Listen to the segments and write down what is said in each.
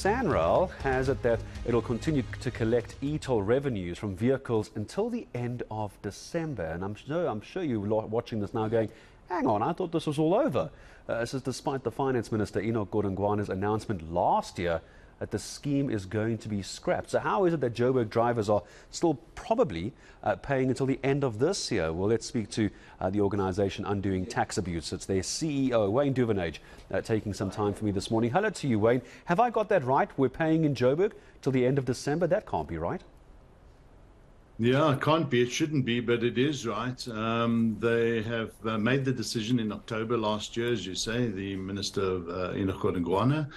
SANRAL has it that it'll continue to collect e-toll revenues from vehicles until the end of December. And I'm sure you're watching this now going, hang on, I thought this was all over. This is despite the Finance Minister Enoch Godongwana's announcement last year that the scheme is going to be scrapped. So how is it that Joburg drivers are still probably paying until the end of this year? Well, let's speak to the organisation Undoing Tax Abuse. It's their CEO, Wayne Duvenage, taking some time for me this morning. Hello to you, Wayne. Have I got that right? We're paying in Joburg till the end of December? That can't be right. Yeah, it can't be. It shouldn't be, but it is right. They have made the decision in October last year, as you say, the Minister Enoch Godongwana.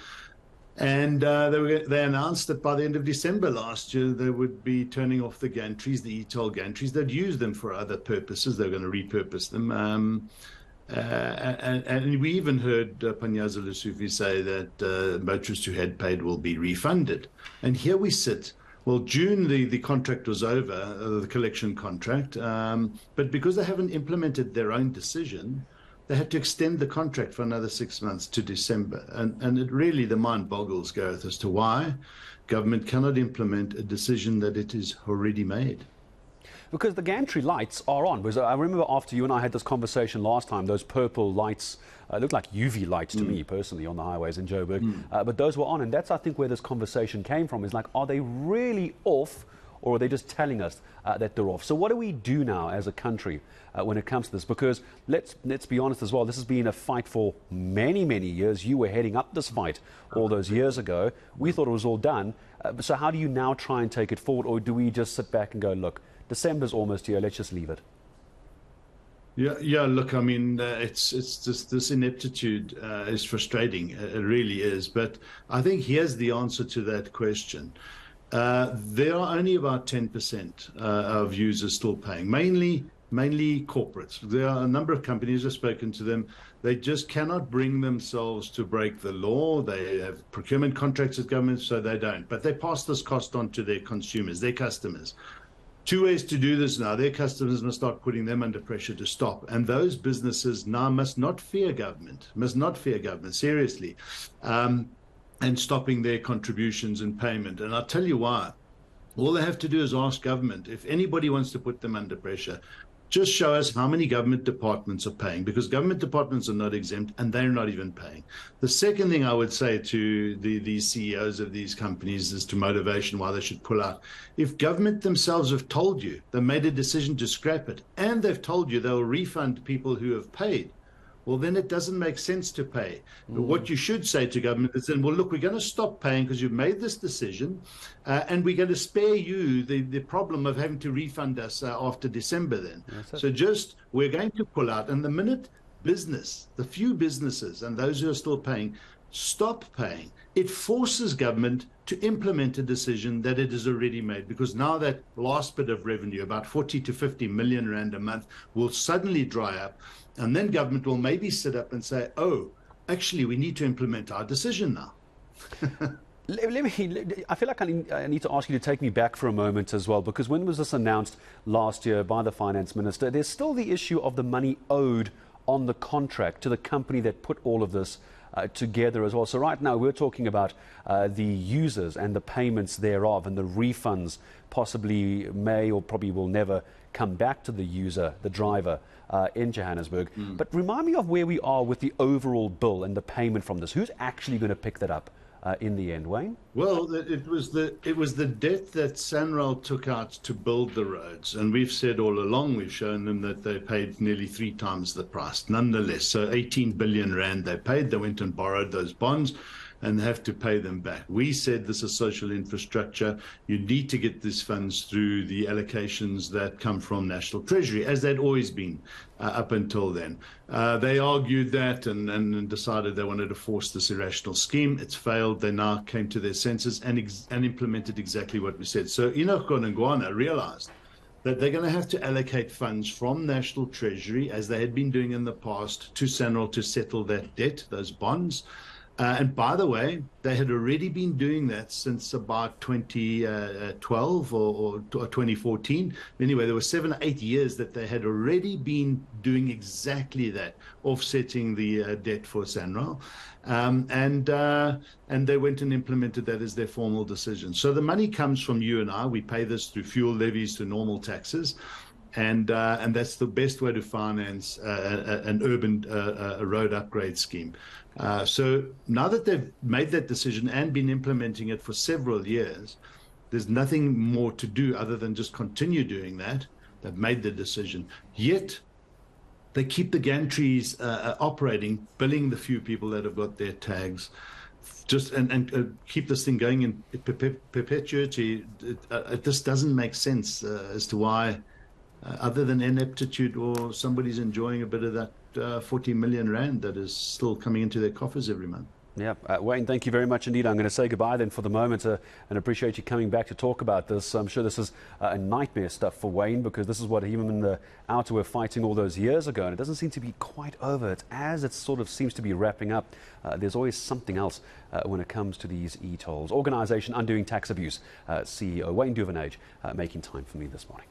And they announced that by the end of December last year, they would be turning off the gantries, the e-toll gantries. They'd use them for other purposes. They're going to repurpose them. And we even heard Panyaza Lesufi say that motorists who had paid will be refunded. And here we sit. Well, June, the contract was over, the collection contract. But because they haven't implemented their own decision, they had to extend the contract for another 6 months to December. And it really, the mind boggles, Gareth, as to why government cannot implement a decision that it is already made. Because the gantry lights are on. Because I remember after you and I had this conversation last time, those purple lights looked like UV lights to me personally on the highways in Joburg. But those were on. And that's, I think, where this conversation came from, is like, are they really off? Or are they just telling us that they're off? So what do we do now as a country when it comes to this? Because let's be honest as well, this has been a fight for many, many years. You were heading up this fight all those years ago. We thought it was all done. So how do you now try and take it forward? Or do we just sit back and go, look, December's almost here, let's just leave it? Yeah. Look, I mean, it's just this ineptitude is frustrating. It really is. But I think here's the answer to that question. There are only about 10% of users still paying, mainly corporates. There are a number of companies, I've spoken to them, they just cannot bring themselves to break the law. They have procurement contracts with government, so they don't. But they pass this cost on to their consumers, their customers. Two ways to do this now. Their customers must start putting them under pressure to stop. And those businesses now must not fear government, seriously. And stopping their contributions and payment. And I'll tell you why. All they have to do is ask government. If anybody wants to put them under pressure, just show us how many government departments are paying, because government departments are not exempt and they're not even paying. The second thing I would say to these CEOs of these companies is to motivation why they should pull out. If government themselves have told you, they made a decision to scrap it, and they've told you they'll refund people who have paid, well, then it doesn't make sense to pay. But what you should say to government is then, well, look, we're going to stop paying because you've made this decision, and we're going to spare you the problem of having to refund us after December then. So just, we're going to pull out. And the minute the few businesses and those who are still paying, stop paying, it forces government to implement a decision that it has already made, because now that last bit of revenue, about 40 to 50 million rand a month, will suddenly dry up. And then government will maybe sit up and say, oh, actually, we need to implement our decision now. I feel like I need to ask you to take me back for a moment as well, because when was this announced last year by the Finance Minister? There's still the issue of the money owed on the contract to the company that put all of this together as well. So right now we're talking about the users and the payments thereof, and the refunds possibly may or probably will never come back to the user, the driver in Johannesburg. But remind me of where we are with the overall bill and the payment from this. Who's actually going to pick that up in the end, Wayne? Well, it was the debt that SANRAL took out to build the roads, and we've said all along, we've shown them that they paid nearly 3 times the price nonetheless. So 18 billion rand they paid. They went and borrowed those bonds and have to pay them back. We said this is social infrastructure. You need to get these funds through the allocations that come from National Treasury, as they'd always been up until then. They argued that and decided they wanted to force this irrational scheme. It's failed. They now came to their senses and implemented exactly what we said. So Enoch Godongwana realized that they're going to have to allocate funds from National Treasury, as they had been doing in the past, to SANRAL to settle that debt, those bonds. And by the way, they had already been doing that since about 2012 or 2014. Anyway, there were 7 or 8 years that they had already been doing exactly that, offsetting the debt for SANRAL. And they went and implemented that as their formal decision. So the money comes from you and I. We pay this through fuel levies, through normal taxes. And that's the best way to finance an urban road upgrade scheme. So now that they've made that decision and been implementing it for several years, there's nothing more to do other than just continue doing that. They've made the decision. Yet they keep the gantries operating, billing the few people that have got their tags, just and keep this thing going in perpetuity. It just doesn't make sense as to why. Other than ineptitude, or somebody's enjoying a bit of that 40 million rand that is still coming into their coffers every month. Yeah, Wayne, thank you very much indeed. I'm going to say goodbye then for the moment and appreciate you coming back to talk about this. I'm sure this is a nightmare stuff for Wayne, because this is what him and the outer were fighting all those years ago, and it doesn't seem to be quite over. It's as it sort of seems to be wrapping up. There's always something else when it comes to these e-tolls. Organisation Undoing Tax Abuse CEO Wayne Duvenage making time for me this morning.